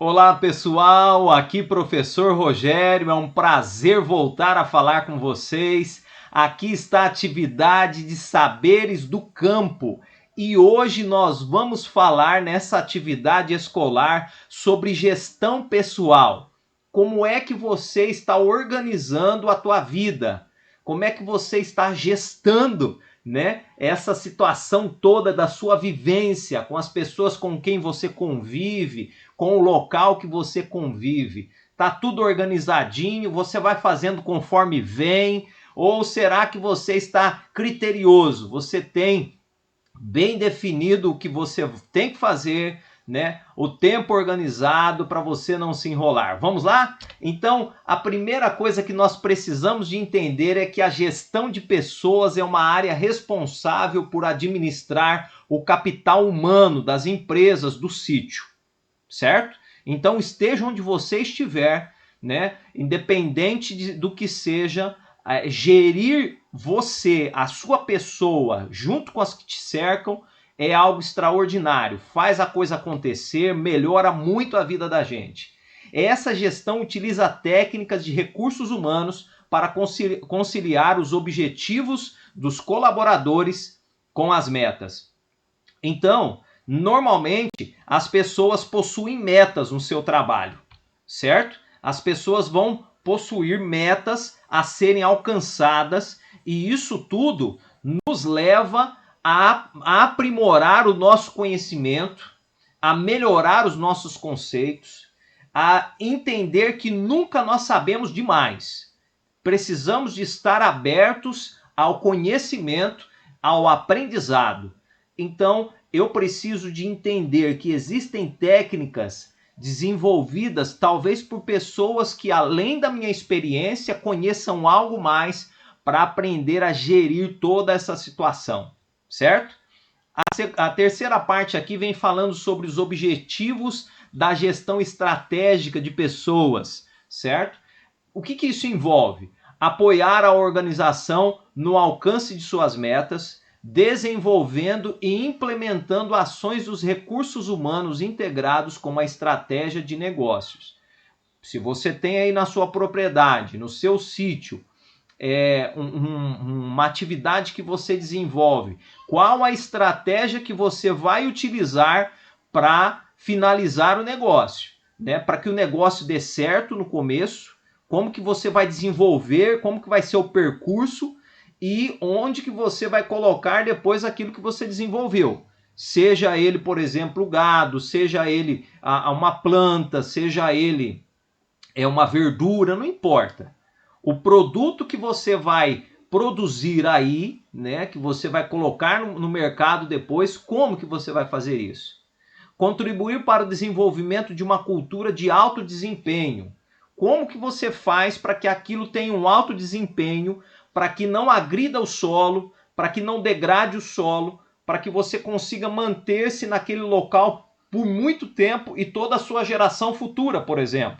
Olá pessoal, aqui professor Rogério, é um prazer voltar a falar com vocês. Aqui está a atividade de saberes do campo e hoje nós vamos falar nessa atividade escolar sobre gestão pessoal. Como é que você está organizando a tua vida? Como é que você está gestando, essa situação toda da sua vivência com as pessoas com quem você convive, com o local que você convive? Tá tudo organizadinho? Você vai fazendo conforme vem? Ou será que você está criterioso? Você tem bem definido o que você tem que fazer, o tempo organizado para você não se enrolar. Vamos lá? Então, a primeira coisa que nós precisamos de entender é que a gestão de pessoas é uma área responsável por administrar o capital humano das empresas do sítio, certo? Então, esteja onde você estiver, independente do que seja, gerir você, a sua pessoa, junto com as que te cercam, é algo extraordinário, faz a coisa acontecer, melhora muito a vida da gente. Essa gestão utiliza técnicas de recursos humanos para conciliar os objetivos dos colaboradores com as metas. Então, normalmente, as pessoas possuem metas no seu trabalho, certo? As pessoas vão possuir metas a serem alcançadas e isso tudo nos leva a aprimorar o nosso conhecimento, a melhorar os nossos conceitos, a entender que nunca nós sabemos demais. Precisamos de estar abertos ao conhecimento, ao aprendizado. Então, eu preciso de entender que existem técnicas desenvolvidas talvez por pessoas que, além da minha experiência, conheçam algo mais para aprender a gerir toda essa situação, certo? A terceira parte aqui vem falando sobre os objetivos da gestão estratégica de pessoas, certo? O que isso envolve? Apoiar a organização no alcance de suas metas, desenvolvendo e implementando ações dos recursos humanos integrados com uma estratégia de negócios. Se você tem aí na sua propriedade, no seu sítio, uma atividade que você desenvolve, qual a estratégia que você vai utilizar para finalizar o negócio, para que o negócio dê certo no começo, como que você vai desenvolver, como que vai ser o percurso e onde que você vai colocar depois aquilo que você desenvolveu. Seja ele, por exemplo, o gado, seja ele uma planta, seja ele uma verdura, não importa. O produto que você vai produzir aí, que você vai colocar no mercado depois, como que você vai fazer isso? Contribuir para o desenvolvimento de uma cultura de alto desempenho. Como que você faz para que aquilo tenha um alto desempenho, para que não agrida o solo, para que não degrade o solo, para que você consiga manter-se naquele local por muito tempo e toda a sua geração futura, por exemplo,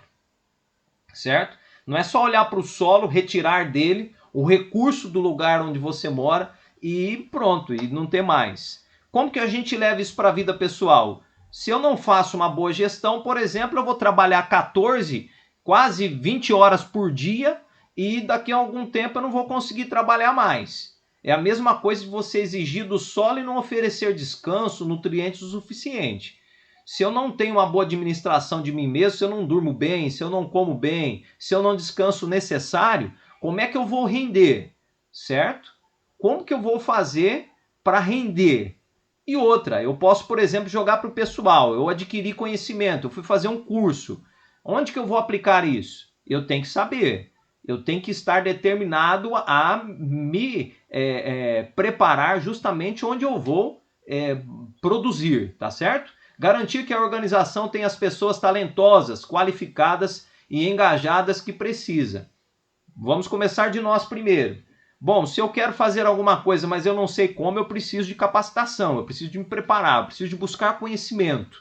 certo? Não é só olhar para o solo, retirar dele o recurso do lugar onde você mora e pronto, e não ter mais. Como que a gente leva isso para a vida pessoal? Se eu não faço uma boa gestão, por exemplo, eu vou trabalhar 14, quase 20 horas por dia e daqui a algum tempo eu não vou conseguir trabalhar mais. É a mesma coisa de você exigir do solo e não oferecer descanso, nutrientes o suficiente. Se eu não tenho uma boa administração de mim mesmo, se eu não durmo bem, se eu não como bem, se eu não descanso o necessário, como é que eu vou render? Certo? Como que eu vou fazer para render? E outra, eu posso, por exemplo, jogar para o pessoal. Eu adquiri conhecimento, eu fui fazer um curso. Onde que eu vou aplicar isso? Eu tenho que saber. Eu tenho que estar determinado a me preparar justamente onde eu vou produzir, tá certo? Garantir que a organização tenha as pessoas talentosas, qualificadas e engajadas que precisa. Vamos começar de nós primeiro. Bom, se eu quero fazer alguma coisa, mas eu não sei como, eu preciso de capacitação, eu preciso de me preparar, eu preciso de buscar conhecimento,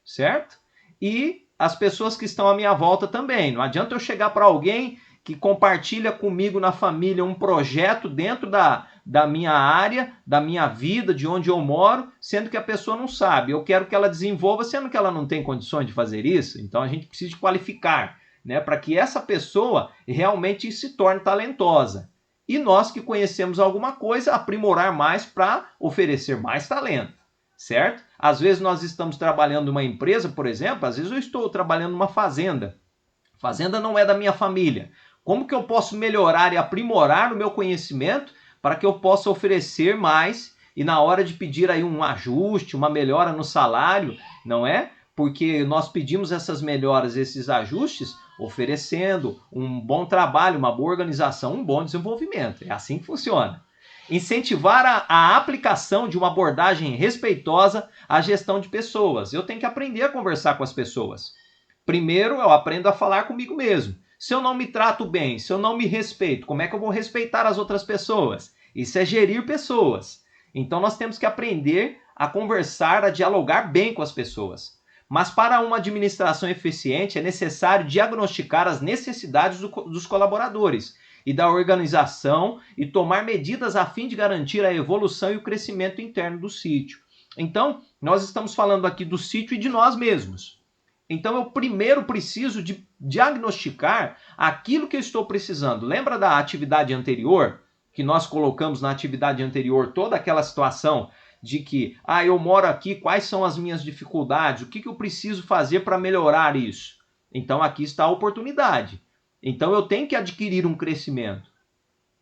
certo? E as pessoas que estão à minha volta também. Não adianta eu chegar para alguém que compartilha comigo na família um projeto dentro da minha área, da minha vida, de onde eu moro, sendo que a pessoa não sabe. Eu quero que ela desenvolva, sendo que ela não tem condições de fazer isso. Então a gente precisa de qualificar, né, para que essa pessoa realmente se torne talentosa. E nós que conhecemos alguma coisa, aprimorar mais para oferecer mais talento, certo? Às vezes nós estamos trabalhando numa empresa, por exemplo, às vezes eu estou trabalhando numa fazenda. Fazenda não é da minha família. Como que eu posso melhorar e aprimorar o meu conhecimento para que eu possa oferecer mais e na hora de pedir aí um ajuste, uma melhora no salário, não é? Porque nós pedimos essas melhoras, esses ajustes, oferecendo um bom trabalho, uma boa organização, um bom desenvolvimento. É assim que funciona. Incentivar a aplicação de uma abordagem respeitosa à gestão de pessoas. Eu tenho que aprender a conversar com as pessoas. Primeiro, eu aprendo a falar comigo mesmo. Se eu não me trato bem, se eu não me respeito, como é que eu vou respeitar as outras pessoas? Isso é gerir pessoas. Então nós temos que aprender a conversar, a dialogar bem com as pessoas. Mas para uma administração eficiente é necessário diagnosticar as necessidades dos colaboradores e da organização e tomar medidas a fim de garantir a evolução e o crescimento interno do sítio. Então, nós estamos falando aqui do sítio e de nós mesmos. Então, eu primeiro preciso de diagnosticar aquilo que eu estou precisando. Lembra da atividade anterior? Que nós colocamos na atividade anterior toda aquela situação de que, eu moro aqui, quais são as minhas dificuldades? O que eu preciso fazer para melhorar isso? Então, aqui está a oportunidade. Então, eu tenho que adquirir um crescimento,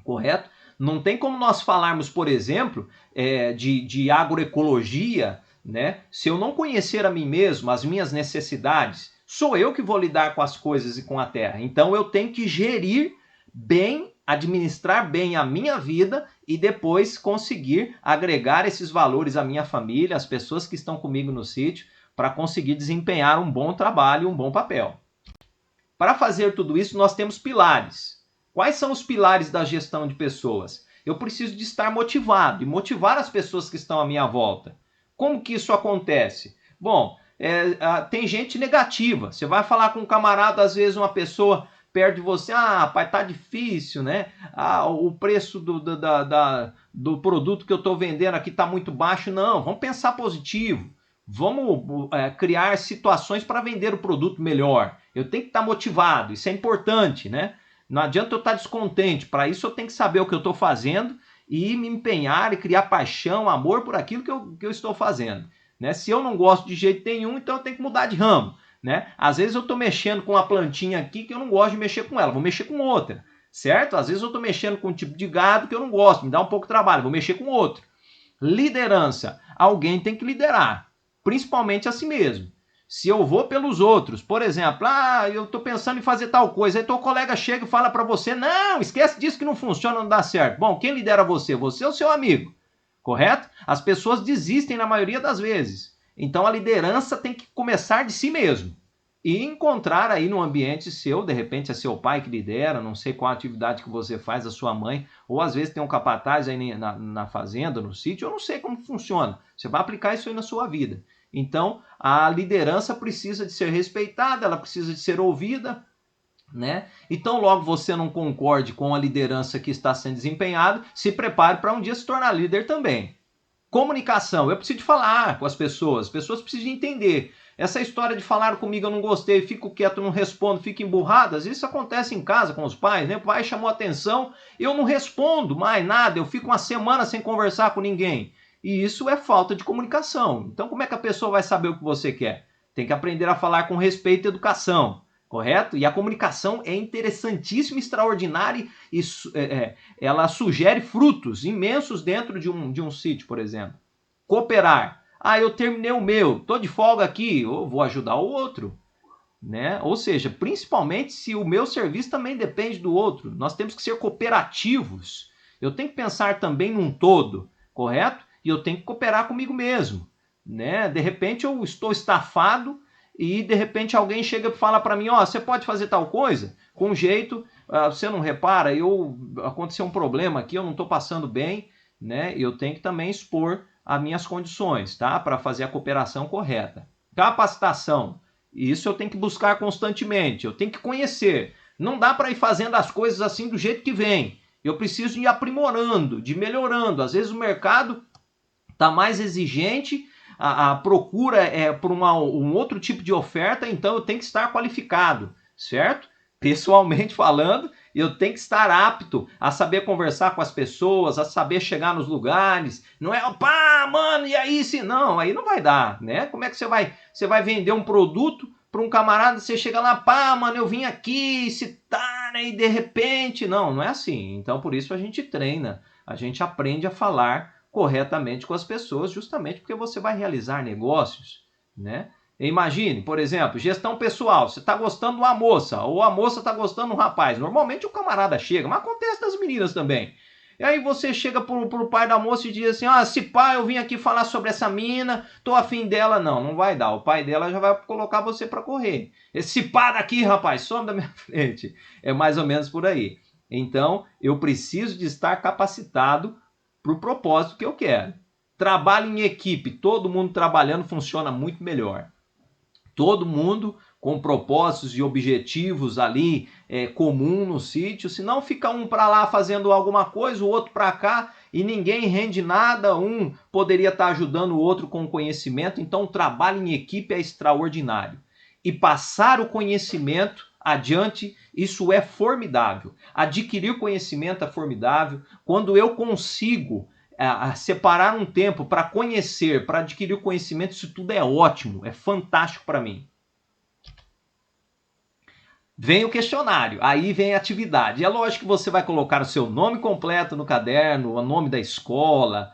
correto? Não tem como nós falarmos, por exemplo, de agroecologia, né? Se eu não conhecer a mim mesmo, as minhas necessidades, sou eu que vou lidar com as coisas e com a terra. Então eu tenho que gerir bem, administrar bem a minha vida e depois conseguir agregar esses valores à minha família, às pessoas que estão comigo no sítio, para conseguir desempenhar um bom trabalho, um bom papel. Para fazer tudo isso, nós temos pilares. Quais são os pilares da gestão de pessoas? Eu preciso de estar motivado e motivar as pessoas que estão à minha volta. Como que isso acontece? Bom, tem gente negativa. Você vai falar com um camarada, às vezes uma pessoa perto de você, pai, tá difícil, né? O preço do produto que eu estou vendendo aqui está muito baixo. Não, vamos pensar positivo. Vamos criar situações para vender o produto melhor. Eu tenho que estar motivado, isso é importante, né? Não adianta eu estar descontente. Para isso eu tenho que saber o que eu estou fazendo e me empenhar e criar paixão, amor por aquilo que eu estou fazendo, né? Se eu não gosto de jeito nenhum, então eu tenho que mudar de ramo, né? Às vezes eu estou mexendo com uma plantinha aqui que eu não gosto de mexer com ela, vou mexer com outra, certo? Às vezes eu estou mexendo com um tipo de gado que eu não gosto, me dá um pouco de trabalho, vou mexer com outro. Liderança. Alguém tem que liderar, principalmente a si mesmo. Se eu vou pelos outros, por exemplo, eu estou pensando em fazer tal coisa, aí teu colega chega e fala para você, não, esquece disso que não funciona, não dá certo. Bom, quem lidera você? Você ou seu amigo, correto? As pessoas desistem na maioria das vezes. Então a liderança tem que começar de si mesmo e encontrar aí no ambiente seu, de repente é seu pai que lidera, não sei qual atividade que você faz, a sua mãe, ou às vezes tem um capataz aí na fazenda, no sítio, eu não sei como funciona. Você vai aplicar isso aí na sua vida. Então, a liderança precisa de ser respeitada, ela precisa de ser ouvida, né? Então, logo você não concorde com a liderança que está sendo desempenhada, se prepare para um dia se tornar líder também. Comunicação, eu preciso de falar com as pessoas precisam de entender. Essa história de falar comigo, eu não gostei, fico quieto, não respondo, fico emburrado, às vezes isso acontece em casa com os pais, né? O pai chamou atenção, eu não respondo mais nada, eu fico uma semana sem conversar com ninguém. E isso é falta de comunicação. Então, como é que a pessoa vai saber o que você quer? Tem que aprender a falar com respeito e educação, correto? E a comunicação é interessantíssima, extraordinária e ela sugere frutos imensos dentro de um sítio, por exemplo. Cooperar. Eu terminei o meu, estou de folga aqui, eu vou ajudar o outro, né? Ou seja, principalmente se o meu serviço também depende do outro. Nós temos que ser cooperativos. Eu tenho que pensar também num todo, correto? E eu tenho que cooperar comigo mesmo, né? De repente eu estou estafado e de repente alguém chega e fala para mim, você pode fazer tal coisa? Com jeito, você não repara, aconteceu um problema aqui, eu não estou passando bem, né? Eu tenho que também expor as minhas condições, tá? Para fazer a cooperação correta. Capacitação, isso eu tenho que buscar constantemente, eu tenho que conhecer. Não dá para ir fazendo as coisas assim do jeito que vem. Eu preciso ir aprimorando, de melhorando. Às vezes o mercado está mais exigente, a procura é por um outro tipo de oferta, então eu tenho que estar qualificado, certo? Pessoalmente falando, eu tenho que estar apto a saber conversar com as pessoas, a saber chegar nos lugares. Não é, pá, mano, e aí se não, aí não vai dar, né? Como é que você vai vender um produto para um camarada, você chega lá, pá, mano, eu vim aqui, se tá, né, e de repente, não é assim. Então por isso a gente treina, a gente aprende a falar corretamente com as pessoas, justamente porque você vai realizar negócios, né? Imagine, por exemplo, gestão pessoal. Você está gostando de uma moça, ou a moça está gostando de um rapaz. Normalmente o camarada chega, mas acontece das meninas também. E aí você chega pro pai da moça e diz assim, se pá, eu vim aqui falar sobre essa mina, tô afim dela. Não vai dar. O pai dela já vai colocar você para correr. Esse pá daqui, rapaz, some da minha frente. É mais ou menos por aí. Então, eu preciso de estar capacitado para o propósito que eu quero. Trabalho em equipe, todo mundo trabalhando funciona muito melhor. Todo mundo com propósitos e objetivos ali comum no sítio, senão fica um para lá fazendo alguma coisa, o outro para cá e ninguém rende nada, um poderia estar ajudando o outro com conhecimento, então o trabalho em equipe é extraordinário. E passar o conhecimento adiante, isso é formidável. Adquirir conhecimento é formidável. Quando eu consigo separar um tempo para conhecer, para adquirir o conhecimento, isso tudo é ótimo, é fantástico para mim. Vem o questionário, aí vem a atividade. É lógico que você vai colocar o seu nome completo no caderno, o nome da escola,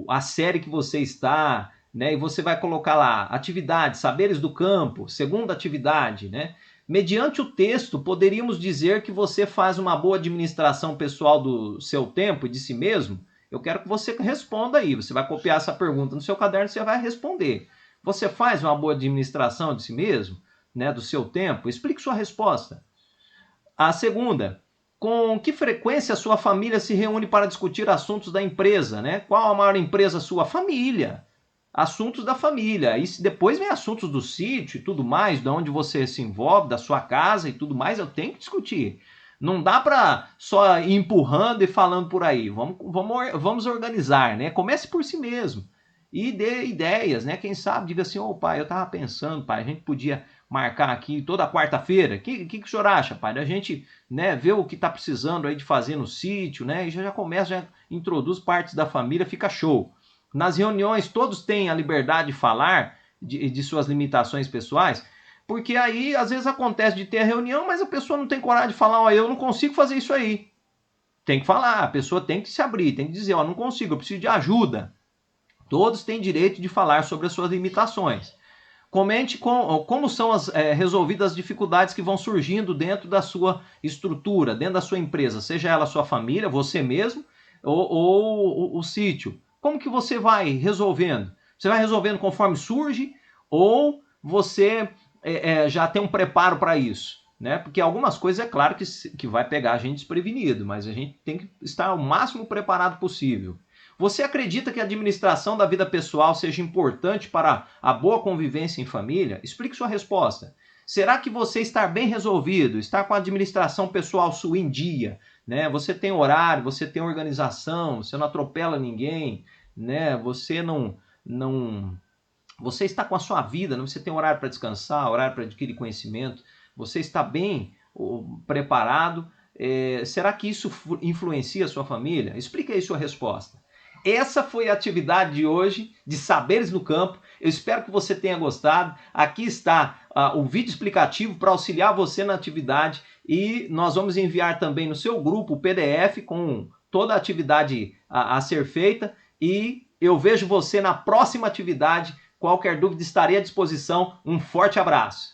a série que você está, né? E você vai colocar lá, atividade, saberes do campo, segunda atividade, né? Mediante o texto, poderíamos dizer que você faz uma boa administração pessoal do seu tempo e de si mesmo? Eu quero que você responda aí. Você vai copiar essa pergunta no seu caderno e você vai responder. Você faz uma boa administração de si mesmo, né, do seu tempo? Explique sua resposta. A segunda, com que frequência a sua família se reúne para discutir assuntos da empresa, né? Qual a maior empresa sua? Família. Assuntos da família. E depois vem assuntos do sítio e tudo mais, de onde você se envolve, da sua casa e tudo mais, eu tenho que discutir. Não dá para só ir empurrando e falando por aí. Vamos organizar, né? Comece por si mesmo. E dê ideias, né? Quem sabe diga assim, pai, eu tava pensando, pai, a gente podia marcar aqui toda quarta-feira. O que o senhor acha, pai? Da gente, né, ver o que está precisando aí de fazer no sítio, né? E já começa, já introduz partes da família, fica show. Nas reuniões, todos têm a liberdade de falar de suas limitações pessoais, porque aí, às vezes, acontece de ter a reunião, mas a pessoa não tem coragem de falar, eu não consigo fazer isso aí. Tem que falar, a pessoa tem que se abrir, tem que dizer, não consigo, eu preciso de ajuda. Todos têm direito de falar sobre as suas limitações. Comente como são resolvidas as dificuldades que vão surgindo dentro da sua estrutura, dentro da sua empresa, seja ela a sua família, você mesmo, ou o sítio. Como que você vai resolvendo? Você vai resolvendo conforme surge ou você já tem um preparo para isso? Né? Porque algumas coisas é claro que vai pegar a gente desprevenido, mas a gente tem que estar o máximo preparado possível. Você acredita que a administração da vida pessoal seja importante para a boa convivência em família? Explique sua resposta. Será que você estar bem resolvido, estar com a administração pessoal sua em dia, né? Você tem horário, você tem organização, você não atropela ninguém, né? Você você está com a sua vida, né? Você tem horário para descansar, horário para adquirir conhecimento, você está bem preparado. Será que isso influencia a sua família? Explique aí sua resposta. Essa foi a atividade de hoje, de Saberes no Campo. Eu espero que você tenha gostado. Aqui está o vídeo explicativo para auxiliar você na atividade e nós vamos enviar também no seu grupo o PDF com toda a atividade a ser feita e eu vejo você na próxima atividade. Qualquer dúvida estarei à disposição. Um forte abraço.